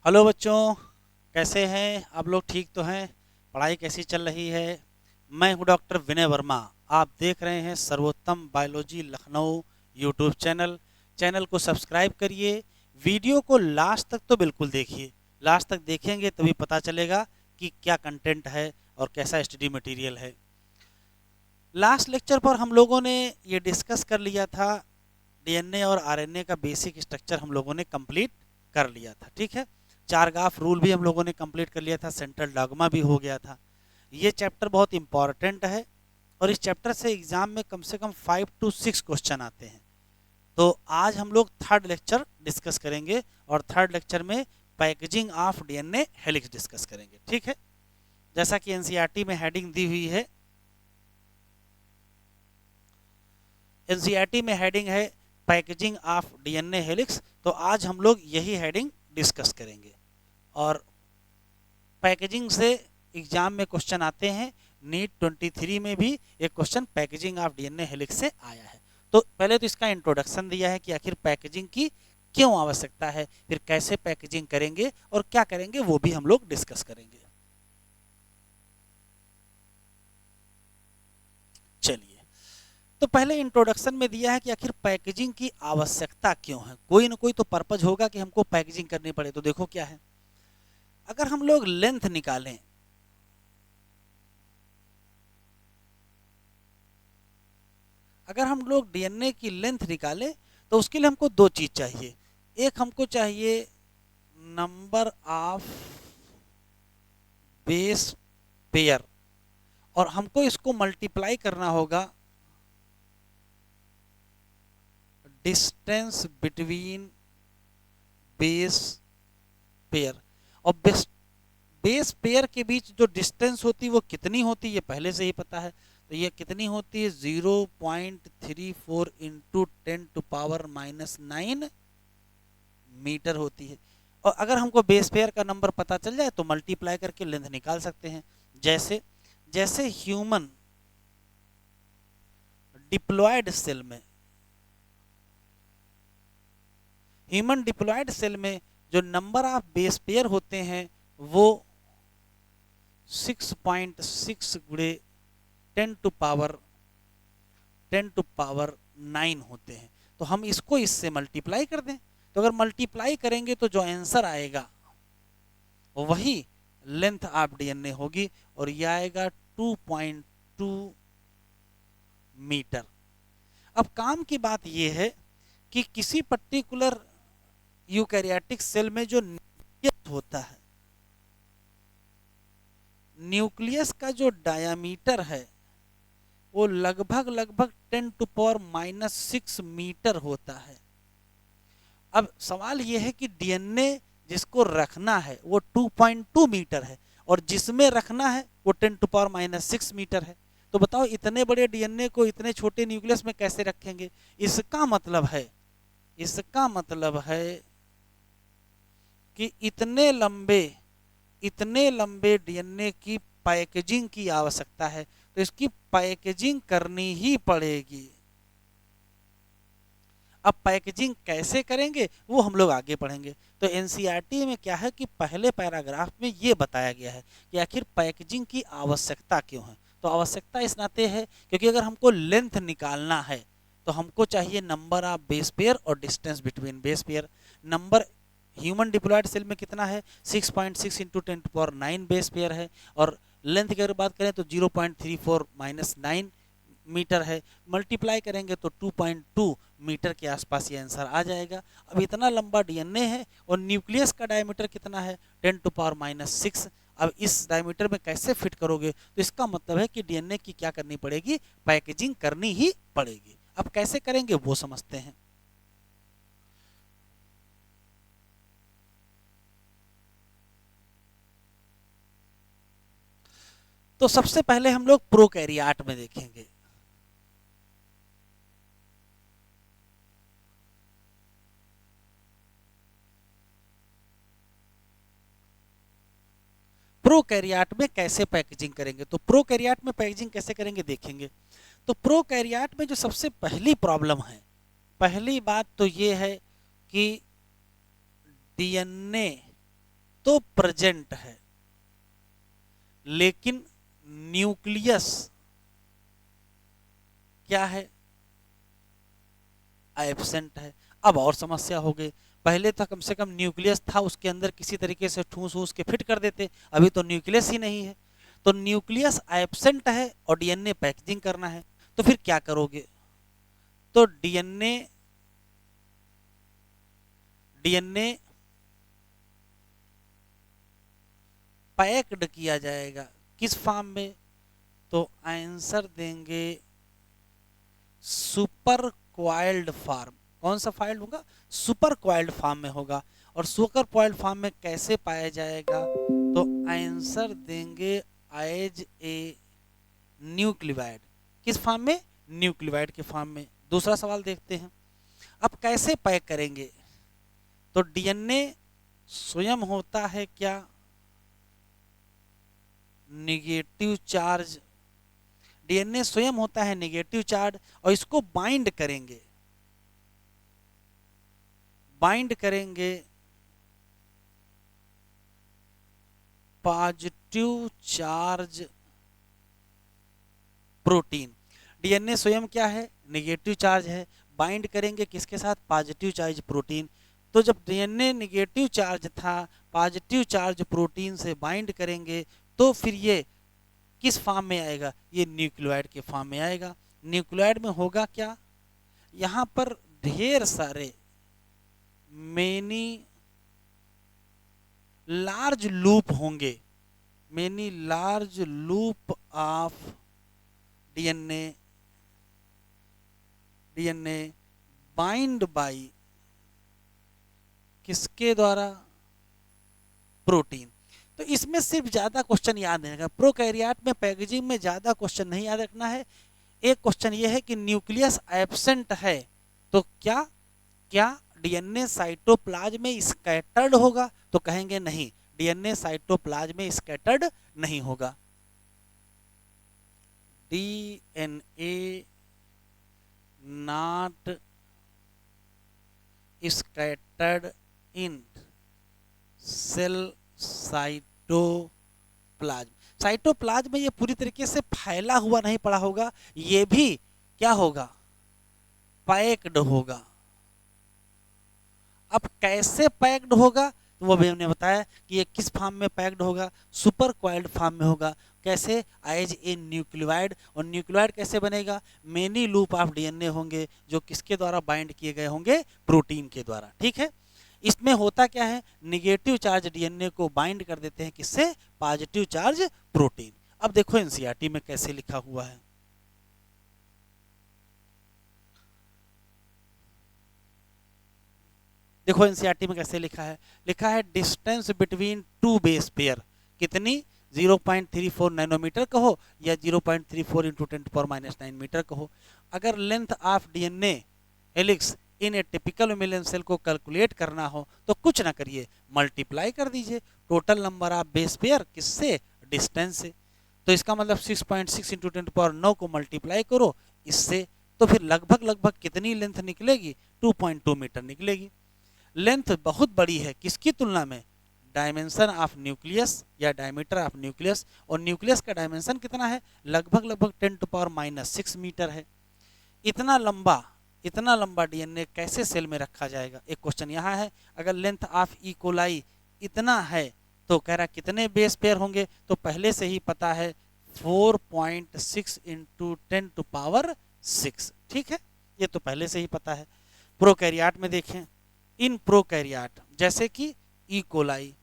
Hello बच्चों, कैसे हैं आप लोग? ठीक तो हैं? पढ़ाई कैसी चल रही है? मैं हूं डॉक्टर विनय वर्मा। आप देख रहे हैं सर्वोत्तम बायोलॉजी लखनऊ यूट्यूब चैनल को सब्सक्राइब करिए। वीडियो को लास्ट तक तो बिल्कुल देखिए। लास्ट तक देखेंगे तभी पता चलेगा कि क्या कंटेंट है और कैसा स्टडी मटेरियल है। लास्ट लेक्चर पर हम लोगों ने ये डिस्कस कर लिया था, डीएनए और आरएनए का बेसिक स्ट्रक्चर हम लोगों ने कंप्लीट कर लिया था। ठीक है, चार गाफ रूल भी हम लोगों ने कंप्लीट कर लिया था, सेंट्रल डॉगमा भी हो गया था। ये चैप्टर बहुत इंपॉर्टेंट है और इस चैप्टर से कम से कम 5 to 6 क्वेश्चन आते हैं। तो आज हम लोग थर्ड लेक्चर डिस्कस करेंगे और थर्ड लेक्चर में packaging of DNA helix discuss करेंगे। ठीक है, जैसा कि एनसीईआरटी में हेडिंग दी हुई है, एनसीईआरटी में हेडिंग है पैकेजिंग ऑफ डीएनए हेलिक्स। तो आज हम लोग यही हेडिंग डिस्कस करेंगे और पैकेजिंग से एग्जाम में क्वेश्चन आते हैं। नीट 23 में भी एक question packaging of DNA helix से आया है। तो पहले तो इसका इंट्रोडक्शन दिया है कि आखिर पैकेजिंग की क्यों आवश्यकता है, फिर कैसे पैकेजिंग करेंगे और क्या करेंगे वो भी हम लोग डिस्कस करेंगे। चलिए, तो पहले इंट्रोडक्शन में दिया है कि आखिर पैकेजिंग की आवश्यकता क्यों है। कोई ना कोई तो पर्पज होगा कि हमको पैकेजिंग करनी पड़े। तो देखो क्या है, अगर हम लोग लेंथ निकालें, अगर हम लोग डीएनए की लेंथ निकालें तो उसके लिए हमको दो चीज चाहिए। एक हमको चाहिए नंबर ऑफ बेस पेयर और हमको इसको मल्टीप्लाई करना होगा डिस्टेंस बिटवीन बेस पेयर। और बेस पेयर के बीच जो डिस्टेंस होती है वो कितनी होती है ये पहले से ही पता है। तो ये कितनी होती है, 0.34 इंटू 10⁻⁹ मीटर होती है। और अगर हमको बेस पेयर का नंबर पता चल जाए तो मल्टीप्लाई करके लेंथ निकाल सकते हैं। जैसे जैसे डिप्लॉयड सेल में ह्यूमन डिप्लॉयड सेल में जो नंबर ऑफ बेस पेयर होते हैं वो 6.6 गुणे 10⁻9 होते हैं। तो हम इसको इससे मल्टीप्लाई कर दें, तो अगर मल्टीप्लाई करेंगे तो जो आंसर आएगा वही लेंथ ऑफ डीएनए होगी और यह आएगा 2.2 मीटर। अब काम की बात यह है कि किसी पर्टिकुलर यूकैरियोटिक सेल में जो न्यूक्लियस होता है, न्यूक्लियस का जो डायामीटर है वो लगभग 10⁻⁻6 मीटर होता है। अब सवाल यह है कि डीएनए जिसको रखना है वो 2.2 मीटर है और जिसमें रखना है वो 10⁻⁻6 मीटर है। तो बताओ इतने बड़े डीएनए को इतने छोटे न्यूक्लियस में कैसे रखेंगे। इसका मतलब है कि इतने लंबे डीएनए की पैकेजिंग की आवश्यकता है। तो इसकी पैकेजिंग करनी ही पड़ेगी। अब पैकेजिंग कैसे करेंगे वो हम लोग आगे पढ़ेंगे। तो एनसीईआरटी में क्या है कि पहले पैराग्राफ में ये बताया गया है कि आखिर पैकेजिंग की आवश्यकता क्यों है। तो आवश्यकता इस नाते है क्योंकि अगर हमको लेंथ निकालना है तो हमको चाहिए नंबर ऑफ बेस पेयर और distance between base pair. Number human diploid cell में कितना है, 6.6 इंटू 10⁻9 बेस पेयर है और लेंथ की अगर बात करें तो 0.34 - 9 मीटर है। मल्टीप्लाई करेंगे तो 2.2 मीटर के आसपास ये आंसर आ जाएगा। अब इतना लंबा डीएनए है और न्यूक्लियस का डायमीटर कितना है, 10⁻⁻6। अब इस डायमीटर में कैसे फिट करोगे, तो इसका मतलब है कि डीएनए की क्या करनी पड़ेगी, पैकेजिंग करनी ही पड़ेगी। अब कैसे करेंगे वो समझते हैं। तो सबसे पहले हम लोग प्रोकैरियोट में देखेंगे। प्रोकैरियोट में कैसे पैकेजिंग करेंगे, तो प्रोकैरियोट में पैकेजिंग कैसे करेंगे देखेंगे। तो प्रोकैरियोट में जो सबसे पहली प्रॉब्लम है, पहली बात तो ये है कि डीएनए तो प्रेजेंट है, लेकिन न्यूक्लियस क्या है, एब्सेंट है। अब और समस्या हो गई, पहले तो कम से कम न्यूक्लियस था, उसके अंदर किसी तरीके से ठूस वूस के फिट कर देते, अभी तो न्यूक्लियस ही नहीं है। तो न्यूक्लियस एब्सेंट है और डीएनए पैकेजिंग करना है, तो फिर क्या करोगे? तो डीएनए डीएनए पैक्ड किया जाएगा, किस फॉर्म में? तो आंसर देंगे सुपर क्वाइल्ड फॉर्म। कौन सा फाइल होगा? सुपर क्वाइल्ड फॉर्म में होगा। और सुपर क्वाइल्ड फॉर्म में कैसे पाया जाएगा? तो आंसर देंगे एज ए न्यूक्लियोइड। किस फॉर्म में? न्यूक्लियोइड के फॉर्म में। दूसरा सवाल देखते हैं, अब कैसे पैक करेंगे? तो डीएनए स्वयं होता है क्या निगेटिव चार्ज, डीएनए स्वयं होता है नेगेटिव चार्ज, और इसको बाइंड करेंगे पॉजिटिव चार्ज प्रोटीन। डीएनए स्वयं क्या है? नेगेटिव चार्ज है, बाइंड करेंगे किसके साथ? Positive charge protein. तो जब डीएनए नेगेटिव चार्ज था, पॉजिटिव चार्ज प्रोटीन से बाइंड करेंगे, तो फिर ये किस फॉर्म में आएगा? ये न्यूक्लियोइड के फॉर्म में आएगा। न्यूक्लियोइड में होगा क्या? यहां पर ढेर सारे मेनी लार्ज लूप होंगे, many large loop of DNA bind by किसके द्वारा? प्रोटीन। तो इसमें सिर्फ ज्यादा क्वेश्चन याद रहेगा, प्रोकैरियोट में पैकेजिंग में ज्यादा क्वेश्चन नहीं याद रखना है। एक क्वेश्चन ये है कि न्यूक्लियस एब्सेंट है, तो क्या क्या डीएनए साइटोप्लाज्म में स्कैटर्ड होगा? तो कहेंगे नहीं, डीएनए साइटोप्लाज्म में स्कैटर्ड नहीं होगा। DNA not scattered in cell cytoplasm. Cytoplasm में ये पूरी तरीके से फैला हुआ नहीं पड़ा होगा, ये भी क्या होगा? पैक्ड होगा। अब कैसे पैक्ड होगा? तो वो भी हमने बताया कि ये किस फॉर्म में पैक्ड होगा? सुपर क्वाइल्ड फॉर्म में होगा। कैसे? As a nucleoid. और न्यूक्लियोइड कैसे बनेगा? मेनी लूप ऑफ डीएनए होंगे, जो किसके द्वारा बाइंड किए गए होंगे? प्रोटीन के द्वारा। ठीक है, इसमें होता क्या है? निगेटिव चार्ज डीएनए को बाइंड कर देते हैं, किससे? Positive charge protein. अब देखो एनसीईआरटी में कैसे लिखा हुआ है, देखो एनसीईआरटी में कैसे लिखा है। लिखा है distance between two base pair कितनी? 0.34 नैनोमीटर कहो या 0.34 इंटू 10⁻⁹ मीटर कहो। अगर length of DNA helix in a typical million cell को कैलकुलेट करना हो तो कुछ ना करिए, मल्टीप्लाई कर दीजिए total number of base pair किससे? डिस्टेंस से। तो इसका मतलब 6.6 इंटू 10⁹ को मल्टीप्लाई करो इससे, तो फिर लगभग लगभग कितनी लेंथ निकलेगी? 2.2 मीटर निकलेगी। लेंथ बहुत बड़ी है, किसकी तुलना में? डायमेंशन ऑफ न्यूक्लियस या डायमीटर ऑफ न्यूक्लियस। और न्यूक्लियस का डायमेंशन कितना है? लगभग लगभग 10⁻⁻6 मीटर है। इतना लंबा डीएनए कैसे सेल में रखा जाएगा? एक क्वेश्चन यहाँ है। अगर लेंथ ऑफ ई कोलाई इतना है तो कह रहा कितने बेस पेयर होंगे? तो पहले से ही पता है 4.6 इंटू 10⁻⁶। ठीक है, ये तो पहले से ही पता है। प्रोकैरियोट में देखें, इन प्रोकैरियोट जैसे कि E coli,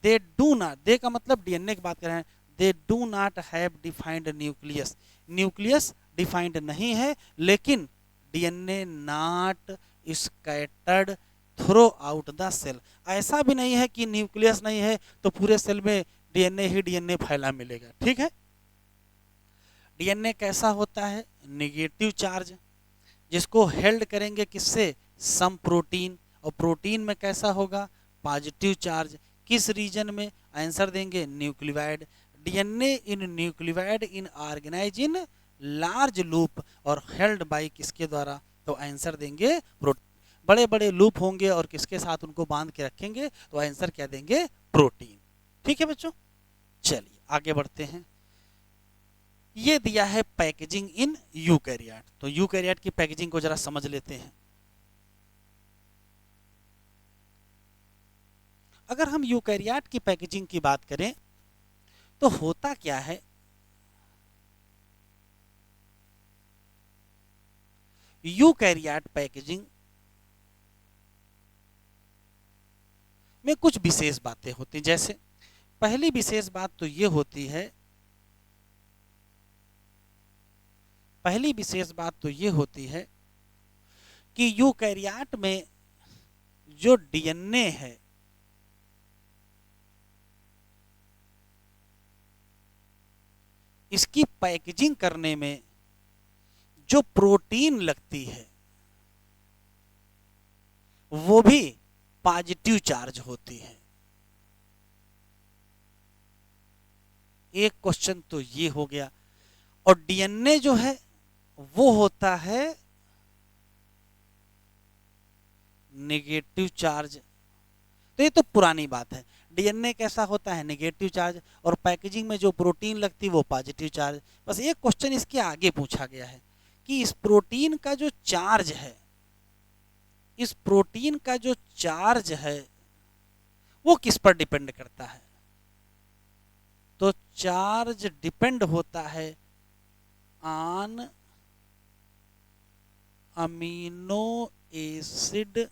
they do not, they का मतलब डीएनए की बात कर रहे हैं, they do not have defined nucleus. Nucleus defined नहीं है, लेकिन DNA not scattered throughout the cell. ऐसा भी नहीं है कि न्यूक्लियस नहीं है तो पूरे सेल में डीएनए ही डीएनए फैला मिलेगा। ठीक है, डीएनए कैसा होता है? नेगेटिव चार्ज, जिसको हेल्ड करेंगे किससे? सम प्रोटीन। और प्रोटीन में कैसा होगा? Positive charge. किस रीजन में? आंसर देंगे nucleoid. DNA in nucleoid in organise in large loop और हेल्ड बाय किसके द्वारा? तो आंसर देंगे प्रोटीन। बड़े बड़े लूप होंगे और किसके साथ उनको बांध के रखेंगे, तो आंसर क्या देंगे, प्रोटीन। ठीक है बच्चों, चलिए आगे बढ़ते हैं। ये दिया है पैकेजिंग इन यूकैरियोट, तो यूकैरियोट की पैकेजिंग को जरा समझ लेते हैं। अगर हम यूकैरियोट की पैकेजिंग की बात करें तो होता क्या है, यूकैरियोट पैकेजिंग में कुछ विशेष बातें होती हैं। जैसे पहली विशेष बात तो ये होती है, पहली विशेष बात तो ये होती है कि यूकैरियोट में जो डीएनए है इसकी पैकेजिंग करने में जो प्रोटीन लगती है वो भी पॉजिटिव चार्ज होती है। एक क्वेश्चन तो ये हो गया। और डीएनए जो है वो होता है नेगेटिव चार्ज। तो ये तो पुरानी बात है, डीएनए कैसा होता है, नेगेटिव चार्ज, और पैकेजिंग में जो प्रोटीन लगती है वो पॉजिटिव चार्ज। बस एक क्वेश्चन इसके आगे पूछा गया है कि इस प्रोटीन का जो चार्ज है, इस प्रोटीन का जो चार्ज है वो किस पर डिपेंड करता है। तो चार्ज डिपेंड होता है ऑन अमीनो एसिड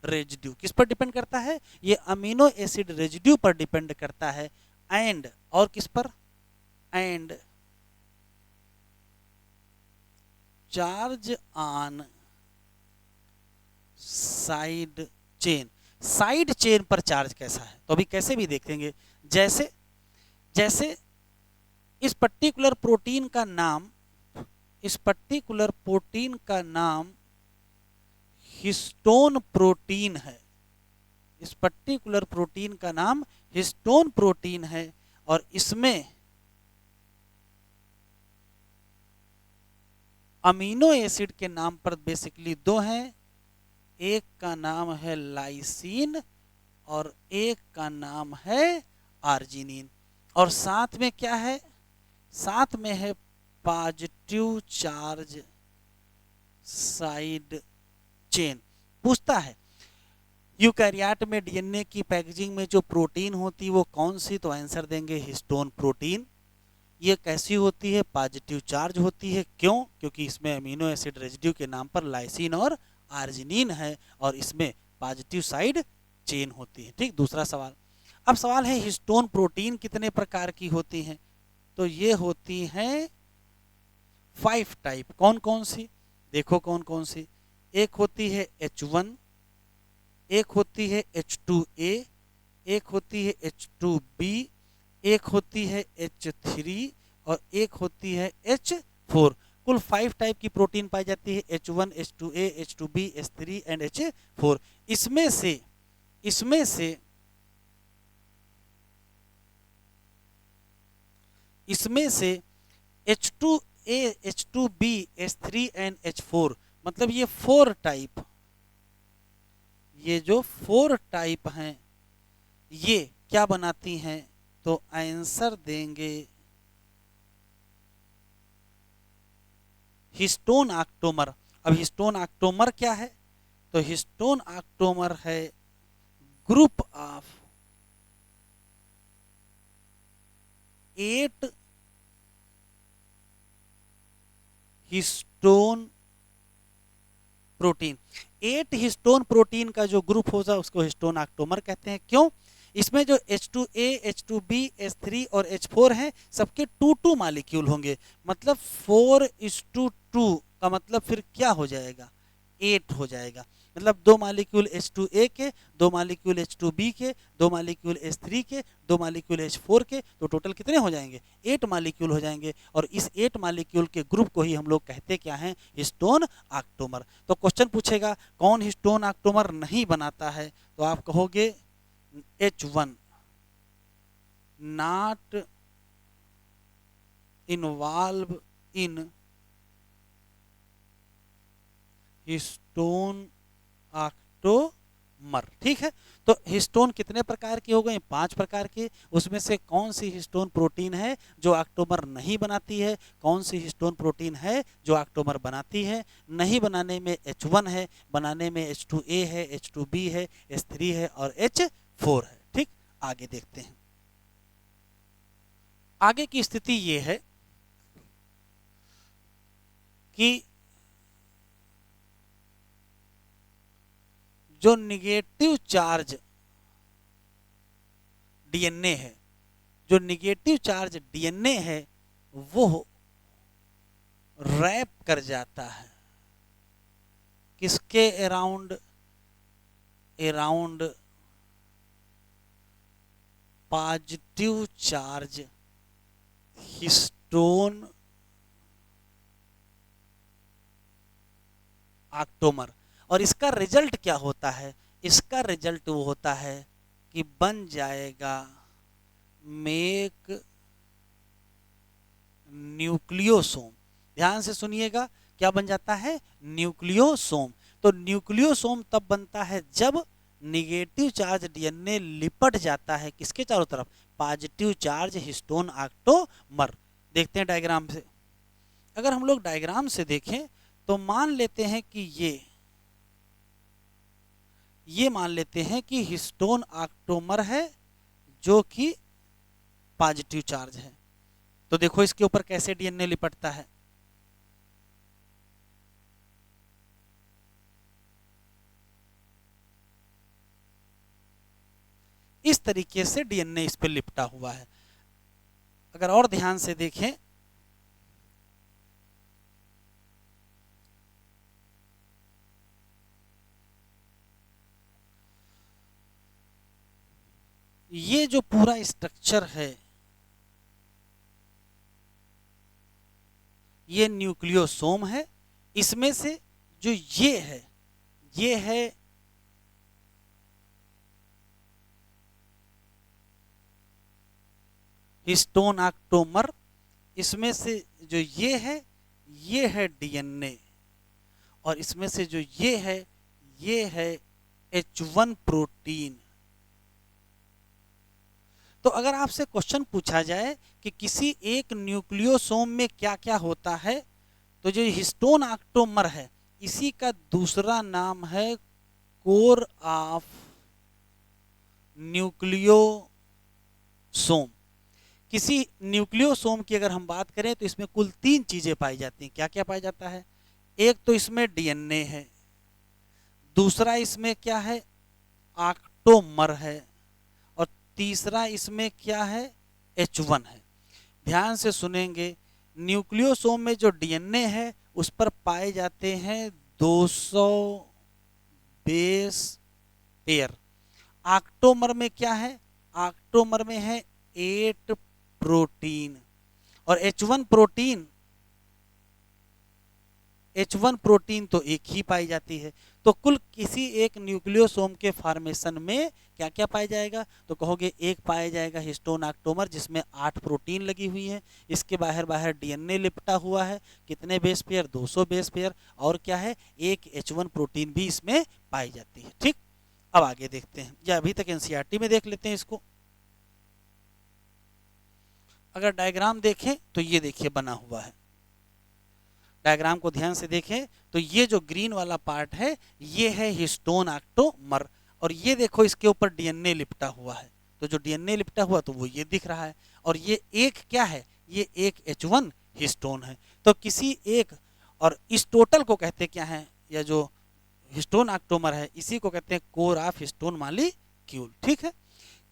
रेजिड्यू। किस पर डिपेंड करता है, ये अमीनो एसिड रेजिड्यू पर डिपेंड करता है। एंड और किस पर, and charge on side chain. Side chain पर चार्ज कैसा है, तो अभी कैसे भी देखेंगे। जैसे जैसे इस पर्टिकुलर प्रोटीन का नाम, इस पर्टिकुलर प्रोटीन का नाम हिस्टोन प्रोटीन है, इस पर्टिकुलर प्रोटीन का नाम हिस्टोन प्रोटीन है, और इसमें अमीनो एसिड के नाम पर बेसिकली दो हैं, एक का नाम है लाइसिन और एक का नाम है आर्जिनिन। और साथ में क्या है, साथ में है पॉजिटिव चार्ज साइड चेन। पूछता है यूकैरियोट में डीएनए की पैकेजिंग में जो प्रोटीन होती है वो कौन सी, तो आंसर देंगे हिस्टोन प्रोटीन। ये कैसी होती है, पॉजिटिव चार्ज होती है। क्यों, क्योंकि इसमें अमीनो एसिड रेजिड्यू के नाम पर लाइसिन और आर्जिनिन है और इसमें पॉजिटिव साइड चेन होती है। ठीक, दूसरा सवाल। अब सवाल है हिस्टोन प्रोटीन कितने प्रकार की होती हैं, तो ये होती हैं 5 टाइप। कौन कौन सी, देखो कौन कौन सी। एक होती है H1, एक होती है H2A, एक होती है H2B, एक होती है H3 और एक होती है H4। कुल 5 टाइप की प्रोटीन पाई जाती है, H1, H2A, H2B, H3 and H4। इसमें से इसमें से इसमें से H2A, H2B, H3 and H4, मतलब ये 4 टाइप, ये जो 4 टाइप हैं ये क्या बनाती हैं, तो आंसर देंगे हिस्टोन ऑक्टोमर। अब हिस्टोन ऑक्टोमर क्या है, तो हिस्टोन ऑक्टोमर है group of 8 histone protein. 8 histone protein का जो ग्रुप होगा उसको हिस्टोन ऑक्टोमर कहते हैं। क्यों, इसमें जो H2A, H2B, H3 और H4 हैं सबके 2-2 मॉलिक्यूल होंगे, मतलब 4:2 का मतलब फिर क्या हो जाएगा, 8 हो जाएगा। मतलब 2 मॉलिक्यूल H2A के, 2 मॉलिक्यूल H2B के, 2 मॉलिक्यूल H3 के, 2 मॉलिक्यूल H4 के, तो टोटल कितने हो जाएंगे, 8 मॉलिक्यूल हो जाएंगे। और इस 8 मॉलिक्यूल के ग्रुप को ही हम लोग कहते क्या हैं, हिस्टोन ऑक्टोमर। तो क्वेश्चन पूछेगा कौन हिस्टोन ऑक्टोमर नहीं बनाता है, तो आप कहोगे H1 not involve in histone octamer. ठीक है, तो हिस्टोन कितने प्रकार के हो गए? 5 प्रकार के। उसमें से कौन सी हिस्टोन प्रोटीन है जो ऑक्टोमर नहीं बनाती है, कौन सी हिस्टोन प्रोटीन है जो ऑक्टोमर बनाती है? नहीं बनाने में H1 है, बनाने में H2A है, H2B है, H3 है और H4 है। ठीक, आगे देखते हैं। आगे की स्थिति ये है कि जो निगेटिव चार्ज डीएनए है, जो निगेटिव चार्ज डीएनए है वो रैप कर जाता है किसके around? Around positive charge histone octamer. और इसका रिजल्ट क्या होता है? इसका रिजल्ट वो होता है कि बन जाएगा मेक न्यूक्लियोसोम। ध्यान से सुनिएगा, क्या बन जाता है? न्यूक्लियोसोम। तो न्यूक्लियोसोम तब बनता है जब निगेटिव चार्ज डीएनए लिपट जाता है किसके चारों तरफ? Positive charge histone octamer. देखते हैं डायग्राम से। अगर हम लोग डायग्राम से देखें तो मान लेते हैं कि ये मान लेते हैं कि हिस्टोन ऑक्टोमर है जो कि पॉजिटिव चार्ज है। तो देखो इसके ऊपर कैसे डीएनए लिपटता है। इस तरीके से डीएनए इस पे लिपटा हुआ है। अगर और ध्यान से देखें ये जो पूरा स्ट्रक्चर है ये न्यूक्लियोसोम है। इसमें से जो ये है हिस्टोन ऑक्टोमर। इसमें से जो ये है डीएनए। और इसमें से जो ये है H1 प्रोटीन। तो अगर आपसे क्वेश्चन पूछा जाए कि किसी एक न्यूक्लियोसोम में क्या क्या होता है, तो जो हिस्टोन ऑक्टोमर है इसी का दूसरा नाम है कोर ऑफ न्यूक्लियोसोम। किसी न्यूक्लियोसोम की अगर हम बात करें तो इसमें कुल 3 चीजें पाई जाती हैं। क्या क्या पाया जाता है? एक तो इसमें डीएनए है, दूसरा इसमें क्या है? ऑक्टोमर है, और तीसरा इसमें क्या है? H1 है। ध्यान से सुनेंगे, न्यूक्लियोसोम में जो डीएनए है उस पर पाए जाते हैं 200 बेस पेयर। ऑक्टोमर में क्या है? ऑक्टोमर में है 8 प्रोटीन। और H1 प्रोटीन तो एक ही पाई जाती है। तो कुल किसी एक न्यूक्लियोसोम के फॉर्मेशन में क्या क्या पाया जाएगा? तो कहोगे एक पाया जाएगा हिस्टोन ऑक्टोमर जिसमें 8 प्रोटीन लगी हुई है। इसके बाहर डीएनए लिपटा हुआ है। कितने बेस पेयर? 200 base pair. और क्या है? एक H1 प्रोटीन भी इसमें पाई जाती है। ठीक, अब आगे देखते हैं, या अभी तक एनसीईआरटी में देख लेते हैं इसको। अगर डायग्राम देखें तो ये देखिए बना हुआ है। डायग्राम को ध्यान से देखें तो ये जो ग्रीन वाला पार्ट है ये है हिस्टोन ऑक्टोमर। और ये देखो इसके ऊपर डीएनए लिपटा हुआ है। तो जो डीएनए लिपटा हुआ तो वो ये दिख रहा है। और ये एक क्या है? ये एक H1 हिस्टोन है। तो किसी एक, और इस टोटल को कहते क्या है? या जो हिस्टोन ऑक्टोमर है इसी को कहते हैं कोर ऑफ हिस्टोन मॉलिक्यूल। ठीक है,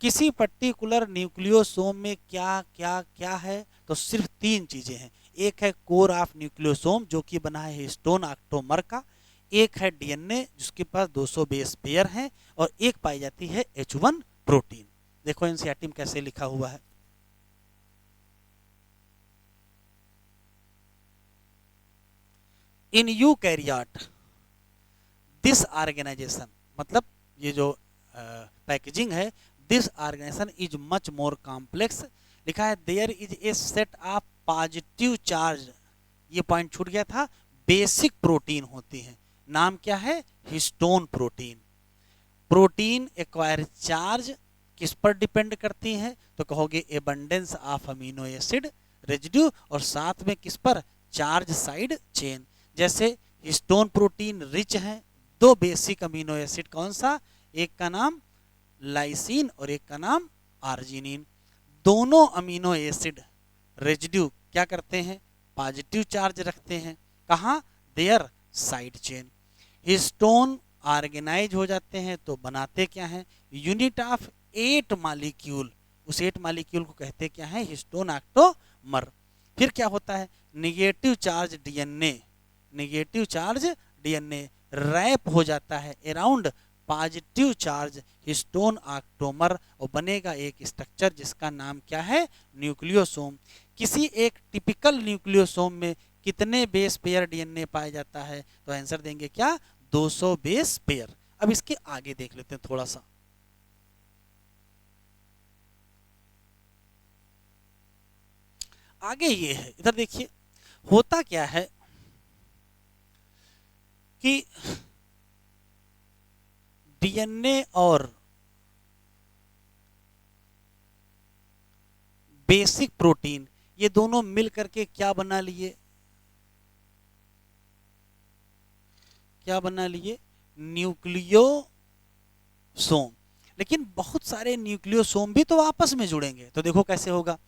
किसी पर्टिकुलर न्यूक्लियोसोम में क्या क्या क्या है? तो सिर्फ 3 चीजें हैं। एक है कोर ऑफ न्यूक्लियोसोम जो कि बना है हिस्टोन ऑक्टोमर का, एक है डीएनए जिसके पास 200 बेस पेयर हैं, और एक पाई जाती है H1 प्रोटीन। देखो एनसीईआरटी में कैसे लिखा हुआ है। इन यूकैरियोट दिस ऑर्गेनाइजेशन, मतलब ये जो पैकेजिंग है, this organisation is much more complex. लिखा है there is a set of positive charge, ये पॉइंट छूट गया था, बेसिक प्रोटीन होती हैं। नाम क्या है? Histone protein. Protein acquire charge किस पर डिपेंड करती है? तो कहोगे abundance of amino acid residue, और साथ में किस पर? Charge side chain. जैसे हिस्टोन प्रोटीन रिच है दो बेसिक अमीनो एसिड, कौन सा? एक का नाम लाइसिन और एक का नाम आर्जिनिन। दोनों अमीनो एसिड रेजिड्यू क्या करते हैं? पॉजिटिव चार्ज रखते हैं। कहाँ? Their side chain. Histone organise हो जाते हैं तो बनाते क्या हैं? Unit of 8 molecule. उस 8 मॉलिक्यूल को कहते क्या है? Histone octamer. फिर क्या होता है? Negative charge DNA, negative charge DNA wrap हो जाता है around positive charge histone octamer, और बनेगा एक स्ट्रक्चर जिसका नाम क्या है? न्यूक्लियोसोम। किसी एक टिपिकल न्यूक्लियोसोम में कितने बेस पेयर डीएनए पाया जाता है? तो आंसर देंगे क्या? 200 बेस पेयर। अब इसके आगे देख लेते हैं थोड़ा सा। आगे ये है, इधर देखिए होता क्या है कि डीएनए और बेसिक प्रोटीन ये दोनों मिल करके क्या बना लिए? क्या बना लिए? न्यूक्लियोसोम। लेकिन बहुत सारे न्यूक्लियोसोम भी तो आपस में जुड़ेंगे, तो देखो कैसे होगा।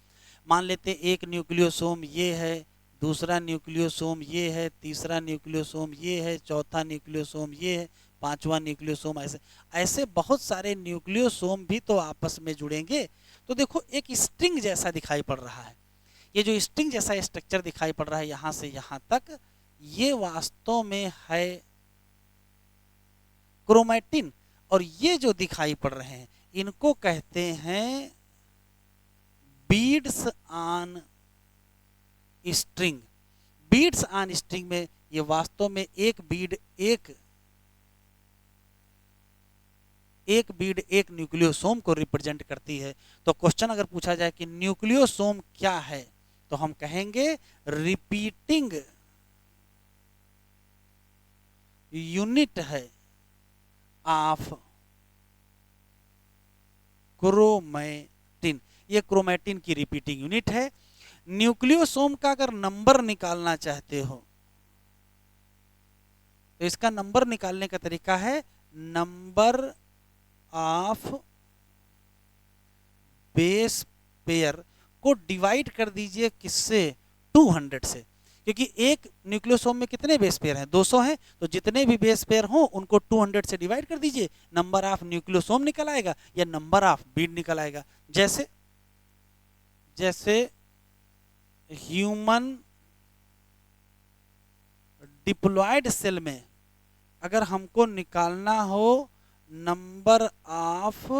मान लेते एक न्यूक्लियोसोम ये है, दूसरा न्यूक्लियोसोम ये है, तीसरा न्यूक्लियोसोम ये है, चौथा न्यूक्लियोसोम ये है, पांचवा न्यूक्लियोसोम, ऐसे ऐसे बहुत सारे न्यूक्लियोसोम भी तो आपस में जुड़ेंगे। तो देखो एक स्ट्रिंग जैसा दिखाई पड़ रहा है, ये जो स्ट्रिंग जैसा स्ट्रक्चर दिखाई पड़ रहा है यहां से यहां तक, ये वास्तव में है क्रोमैटिन। और ये जो दिखाई पड़ रहे हैं इनको कहते हैं beads on string. Beads on string में ये वास्तव में एक बीड एक न्यूक्लियोसोम को रिप्रेजेंट करती है। तो क्वेश्चन अगर पूछा जाए कि न्यूक्लियोसोम क्या है, तो हम कहेंगे रिपीटिंग यूनिट है ऑफ क्रोमैटिन। ये क्रोमैटिन की रिपीटिंग यूनिट है। न्यूक्लियोसोम का अगर नंबर निकालना चाहते हो तो इसका नंबर निकालने का तरीका है नंबर ऑफ बेस पेयर को डिवाइड कर दीजिए किससे? 200 से। क्योंकि एक न्यूक्लियोसोम में कितने बेस पेयर हैं? 200 हैं। तो जितने भी बेस पेयर हों उनको 200 से डिवाइड कर दीजिए, नंबर ऑफ न्यूक्लियोसोम निकल आएगा या नंबर ऑफ बीड निकल आएगा। जैसे जैसे ह्यूमन डिप्लॉयड सेल में अगर हमको निकालना हो नंबर ऑफ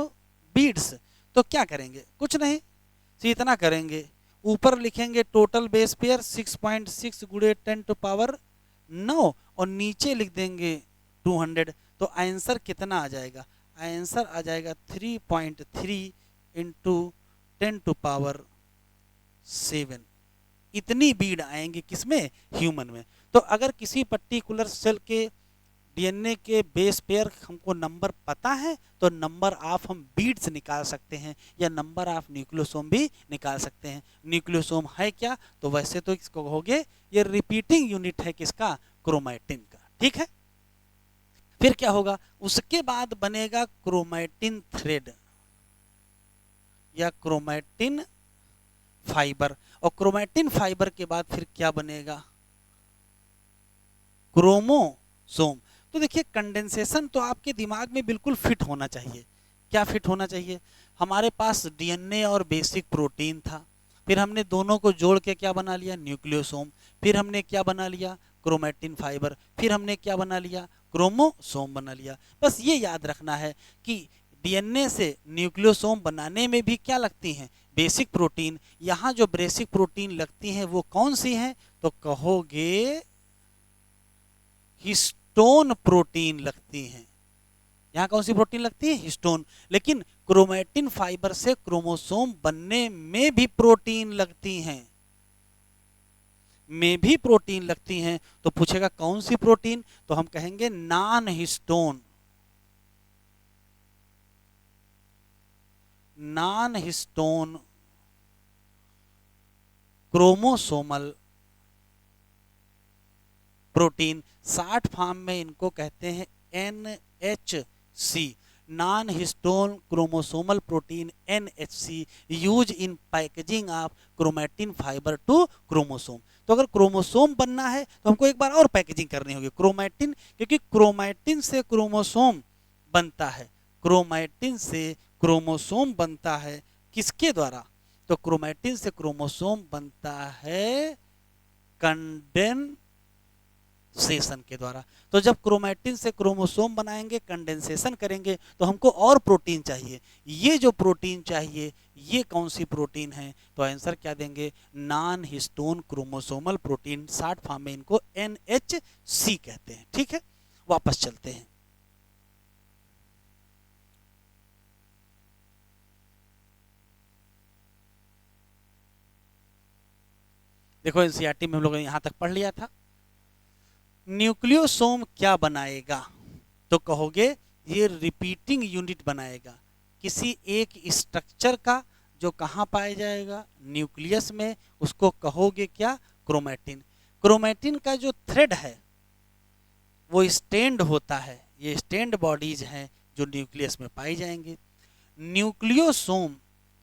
बीड्स तो क्या करेंगे? कुछ नहीं, सिर्फ इतना करेंगे, ऊपर लिखेंगे टोटल बेस पेयर 6.6 गुणे 10⁻9 और नीचे लिख देंगे 200। तो आंसर कितना आ जाएगा? आंसर आ जाएगा 3.3 इंटू 10⁻7। इतनी बीड आएंगे किसमें? ह्यूमन में। तो अगर किसी पर्टिकुलर सेल के डीएनए के बेस पेयर हमको नंबर पता है तो नंबर ऑफ हम बीड्स निकाल सकते हैं या नंबर ऑफ न्यूक्लियोसोम भी निकाल सकते हैं। न्यूक्लियोसोम है क्या? तो वैसे तो इसको कहोगे ये रिपीटिंग यूनिट है किसका? क्रोमैटिन का। ठीक है, फिर क्या होगा? उसके बाद बनेगा क्रोमैटिन थ्रेड या क्रोमैटिन फाइबर, और क्रोमैटिन फाइबर के बाद फिर क्या बनेगा? क्रोमोसोम। तो देखिए कंडेंसेशन तो आपके दिमाग में बिल्कुल फिट होना चाहिए। क्या फिट होना चाहिए? हमारे पास डीएनए और बेसिक प्रोटीन था, फिर हमने दोनों को जोड़ के क्या बना लिया? न्यूक्लियोसोम। फिर हमने क्या बना लिया? Chromatin fibre. फिर हमने क्या बना लिया? क्रोमोसोम बना लिया। बस ये याद रखना है कि डीएनए से न्यूक्लियोसोम बनाने में भी क्या लगती हैं? Basic protein. यहाँ जो बेसिक प्रोटीन लगती हैं वो कौन सी हैं? तो कहोगे हिस्टोन प्रोटीन लगती हैं। यहाँ कौन सी प्रोटीन लगती है? हिस्टोन। लेकिन क्रोमैटिन फाइबर से क्रोमोसोम बनने में भी प्रोटीन लगती हैं। में भी प्रोटीन लगती हैं, तो पूछेगा कौन सी प्रोटीन, तो हम कहेंगे non histone, non histone chromosomal protein. Short form में इनको कहते हैं NHC, non histone chromosomal protein NHC, use in packaging of chromatin fibre to chromosome. तो अगर क्रोमोसोम बनना है तो हमको एक बार और पैकेजिंग करनी होगी क्रोमेटिन, क्योंकि क्रोमेटिन से क्रोमोसोम बनता है, क्रोमेटिन से क्रोमोसोम बनता है किसके द्वारा, तो क्रोमेटिन से क्रोमोसोम बनता है कंडेंसेशन के द्वारा। तो जब क्रोमेटिन से क्रोमोसोम बनाएंगे, कंडेंसेशन करेंगे, तो हमको और प्रोटीन चाहिए। ये जो प्रोटीन चाहिए ये कौन सी प्रोटीन है, तो आंसर क्या देंगे, non histone chromosomal protein, short form में इनको NHC कहते हैं। ठीक है, वापस चलते हैं। देखो एनसीईआरटी में हम लोगों ने यहां तक पढ़ लिया था। न्यूक्लियोसोम क्या बनाएगा, तो कहोगे ये रिपीटिंग यूनिट बनाएगा किसी एक स्ट्रक्चर का, जो कहां पाया जाएगा, न्यूक्लियस में। उसको कहोगे क्या, क्रोमेटिन। क्रोमेटिन का जो थ्रेड है वो स्टैंड होता है, ये स्टैंड बॉडीज हैं जो न्यूक्लियस में पाई जाएंगे। न्यूक्लियोसोम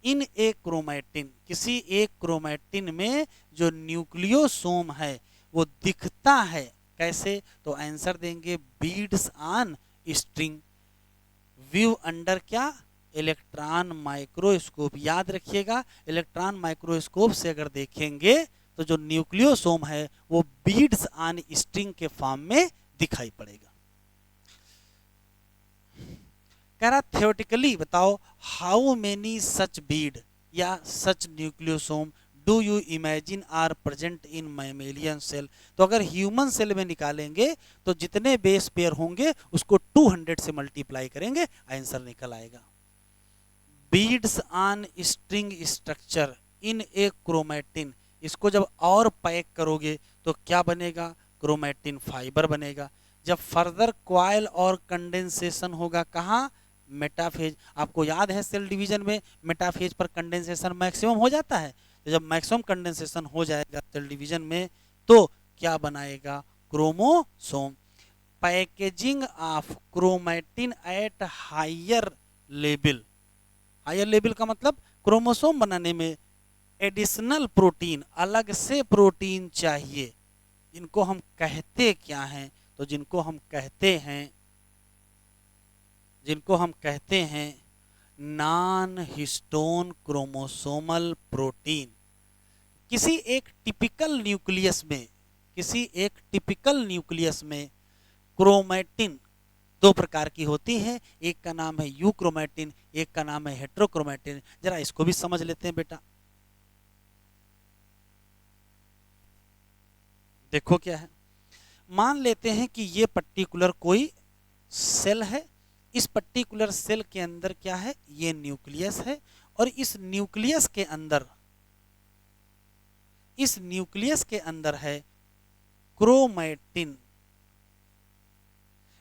इन एक क्रोमेटिन, किसी एक क्रोमेटिन में जो न्यूक्लियोसोम है वो दिखता है कैसे, तो आंसर देंगे beads on string, view under क्या, इलेक्ट्रॉन माइक्रोस्कोप। याद रखिएगा, इलेक्ट्रॉन माइक्रोस्कोप से अगर देखेंगे तो जो न्यूक्लियोसोम है वो बीड्स ऑन स्ट्रिंग के फॉर्म में दिखाई पड़ेगा। कह रहा थियोरेटिकली बताओ, हाउ मेनी सच बीड या such nucleosome do you imagine are present in mammalian cell. तो अगर ह्यूमन सेल में निकालेंगे तो जितने बेस पेयर होंगे उसको 200 से मल्टीप्लाई करेंगे, आंसर निकल आएगा। Beads on string structure in A chromatin, इसको जब और पैक करोगे तो क्या बनेगा, क्रोमेटिन फाइबर बनेगा। जब फर्दर क्वाइल और कंडेंसेशन होगा कहाँ, मेटाफेज। आपको याद है सेल डिवीजन में मेटाफेज पर कंडेंसेशन मैक्सिमम हो जाता है, तो जब मैक्सिमम कंडेंसेशन हो जाएगा सेल डिवीजन में तो क्या बनाएगा, chromosome. Packaging of chromatin at higher level, higher level का मतलब क्रोमोसोम बनाने में एडिशनल प्रोटीन, अलग से प्रोटीन चाहिए। इनको हम कहते क्या हैं, तो जिनको हम कहते हैं नॉन हिस्टोन क्रोमोसोमल प्रोटीन। किसी एक टिपिकल न्यूक्लियस में क्रोमेटिन दो प्रकार की होती है, एक का नाम है यूक्रोमेटिन, एक का नाम है हेट्रोक्रोमेटिन। जरा इसको भी समझ लेते हैं बेटा। देखो क्या है, मान लेते हैं कि ये पर्टिकुलर कोई सेल है, इस पर्टिकुलर सेल के अंदर क्या है, ये न्यूक्लियस है, और इस न्यूक्लियस के अंदर है क्रोमेटिन।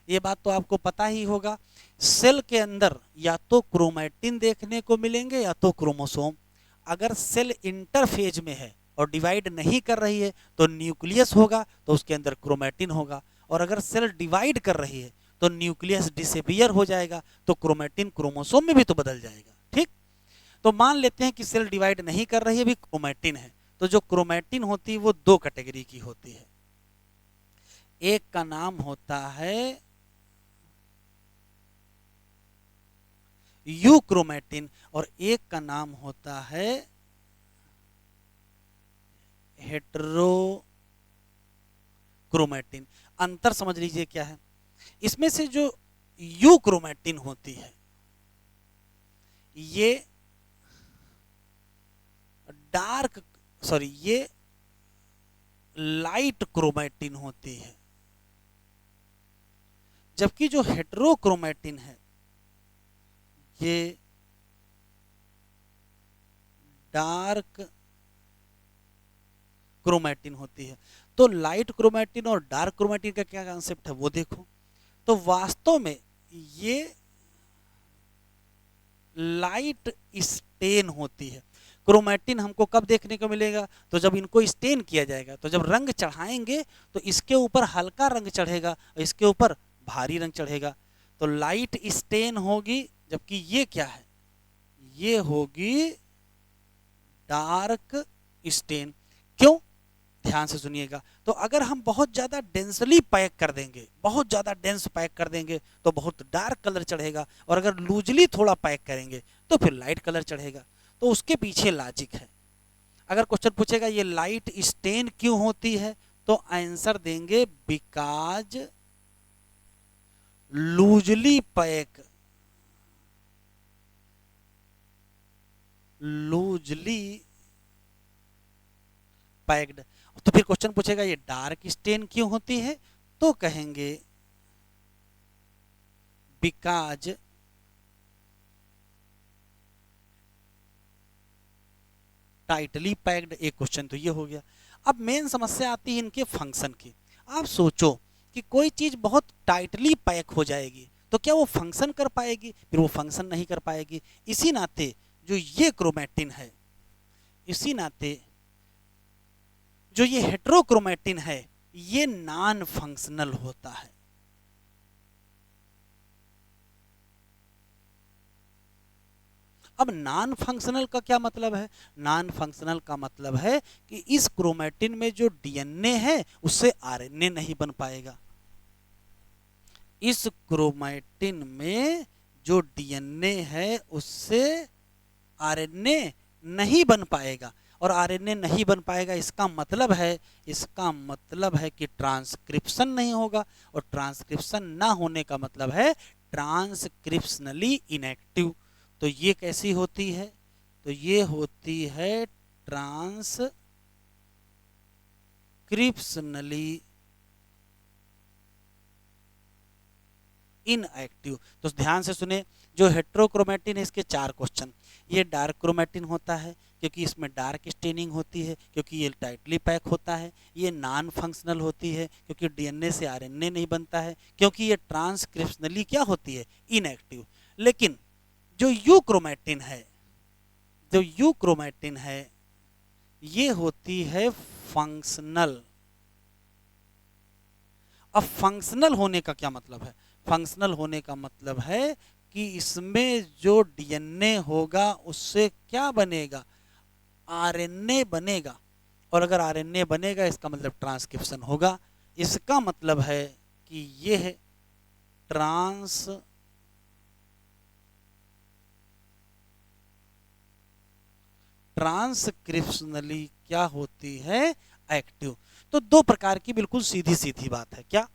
ये बात तो आपको पता ही होगा, सेल के अंदर या तो क्रोमेटिन देखने को मिलेंगे या तो क्रोमोसोम। अगर सेल इंटरफेज में है और डिवाइड नहीं कर रही है तो न्यूक्लियस होगा, तो उसके अंदर क्रोमेटिन होगा। और अगर सेल डिवाइड कर रही है तो न्यूक्लियस डिसअपीयर हो जाएगा, तो क्रोमेटिन क्रोमोसोम में भी तो बदल जाएगा। ठीक, तो मान लेते हैं कि सेल डिवाइड नहीं कर रही है, भी क्रोमेटिन है। तो जो क्रोमेटिन होती है वो दो कैटेगरी की होती है, एक का नाम होता है यूक्रोमेटिन और एक का नाम होता है हेट्रोक्रोमेटिन। अंतर समझ लीजिए क्या है, इसमें से जो यूक्रोमेटिन होती है ये ये लाइट क्रोमेटिन होती है, जबकि जो हेट्रोक्रोमेटिन है ये डार्क क्रोमैटिन होती है। तो लाइट क्रोमैटिन और डार्क क्रोमैटिन का क्या कॉन्सेप्ट है वो देखो। तो वास्तव में ये लाइट स्टेन होती है। क्रोमैटिन हमको कब देखने को मिलेगा, तो जब इनको स्टेन किया जाएगा, तो जब रंग चढ़ाएंगे तो इसके ऊपर हल्का रंग चढ़ेगा और इसके ऊपर भारी रंग चढ़ेगा, तो लाइट स्टेन होगी। जबकि ये क्या है, ये होगी डार्क स्टेन। क्यों, ध्यान से सुनिएगा। तो अगर हम बहुत ज़्यादा डेंसली पैक कर देंगे, बहुत ज़्यादा डेंस पैक कर देंगे तो बहुत डार्क कलर चढ़ेगा, और अगर लूजली थोड़ा पैक करेंगे तो फिर लाइट कलर चढ़ेगा। तो उसके पीछे लॉजिक है। अगर क्वेश्चन पूछेगा ये लाइट स्टेन क्यों होती है, तो आंसर देंगे because loosely pack, loosely packed. तो फिर क्वेश्चन पूछेगा ये डार्क स्टेन क्यों होती है, तो कहेंगे बिकॉज टाइटली पैक्ड। एक क्वेश्चन तो ये हो गया। अब मेन समस्या आती है इनके फंक्शन की। आप सोचो कि कोई चीज बहुत टाइटली पैक हो जाएगी तो क्या वो फंक्शन कर पाएगी, फिर वो फंक्शन नहीं कर पाएगी। इसी नाते जो ये क्रोमैटिन है, इसी नाते जो ये हेट्रोक्रोमैटिन है, ये नॉन फंक्शनल होता है। अब नॉन फंक्शनल का क्या मतलब है, नॉन फंक्शनल का मतलब है कि इस क्रोमैटिन में जो डीएनए है उससे आरएनए नहीं बन पाएगा। इस क्रोमैटिन में जो डीएनए है उससे आरएनए नहीं बन पाएगा, और आरएनए नहीं बन पाएगा इसका मतलब है, इसका मतलब है कि ट्रांसक्रिप्शन नहीं होगा, और ट्रांसक्रिप्शन ना होने का मतलब है ट्रांसक्रिप्शनली इनएक्टिव। तो ये कैसी होती है, तो ये होती है ट्रांसक्रिप्शनली इनएक्टिव। तो ध्यान से सुने, जो हेट्रोक्रोमैटिन है इसके 4 क्वेश्चन। ये डार्क क्रोमैटिन होता है क्योंकि इसमें डार्क स्टेनिंग होती है, क्योंकि ये टाइटली पैक होता है। ये नॉन फंक्शनल होती है क्योंकि डीएनए से आरएनए नहीं बनता है, क्योंकि ये ट्रांसक्रिप्शनली क्या होती है, इनएक्टिव। लेकिन जो यू क्रोमैटिन है, जो यू क्रोमैटिन है ये होती है फंक्शनल। अब फंक्शनल होने का क्या मतलब है, फंक्शनल होने का मतलब है कि इसमें जो डीएनए होगा उससे क्या बनेगा, आरएनए बनेगा, और अगर आरएनए बनेगा इसका मतलब ट्रांसक्रिप्शन होगा। इसका मतलब है कि ये है ट्रांसक्रिप्शनली क्या होती है, एक्टिव। तो 2 प्रकार की बिल्कुल सीधी सीधी बात है। क्या,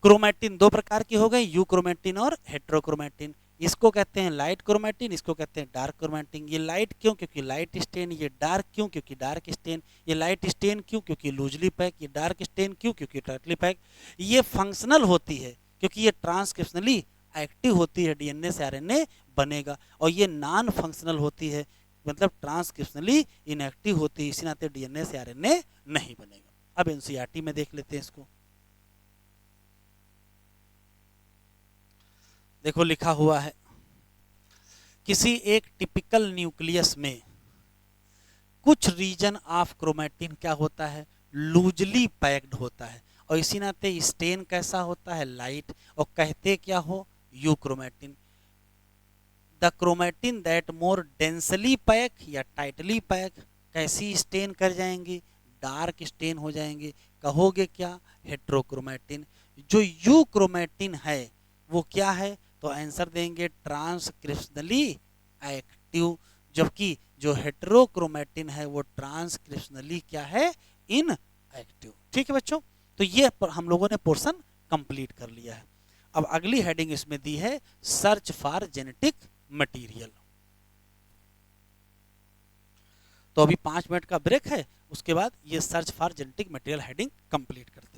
क्रोमैटिन 2 प्रकार की हो गई, यू क्रोमैटिन और हेट्रोक्रोमैटिन। इसको कहते हैं लाइट क्रोमैटिन, इसको कहते हैं डार्क क्रोमैटिन। ये लाइट क्यों, क्योंकि लाइट स्टेन। ये डार्क क्यों, क्योंकि डार्क स्टेन। ये लाइट स्टेन क्यों, क्योंकि लूजली पैक। ये डार्क स्टेन क्यों, क्योंकि टाइटली पैक। ये फंक्शनल होती है क्योंकि ये ट्रांसक्रिप्शनली एक्टिव होती है, डीएनए से आरएनए बनेगा। और ये नॉन फंक्शनल होती है मतलब ट्रांसक्रिप्शनली इनएक्टिव होती है, इसी नाते डीएनए से आरएनए नहीं बनेगा। अब एनसीईआरटी में देख लेते हैं इसको। देखो लिखा हुआ है, किसी एक टिपिकल न्यूक्लियस में कुछ रीजन ऑफ क्रोमैटिन क्या होता है, लूजली पैक्ड होता है, और इसी नाते स्टेन कैसा होता है, लाइट। और कहते क्या हो, you chromatin. The chromatin that more densely pack या टाइटली पैक कैसी स्टेन कर जाएंगी, डार्क स्टेन हो जाएंगे। कहोगे क्या, हेट्रोक्रोमैटिन। जो यू क्रोमैटिन है वो क्या है, तो आंसर देंगे ट्रांसक्रिप्शनली एक्टिव। जबकि जो हेट्रोक्रोमैटिन है वो ट्रांसक्रिप्शनली क्या है, इन एक्टिव। ठीक है बच्चों, तो ये हम लोगों ने पोर्शन कंप्लीट कर लिया है। अब अगली हेडिंग इसमें दी है सर्च फॉर जेनेटिक मटेरियल। तो अभी 5 मिनट का ब्रेक है, उसके बाद ये search for genetic material heading complete करते हैं।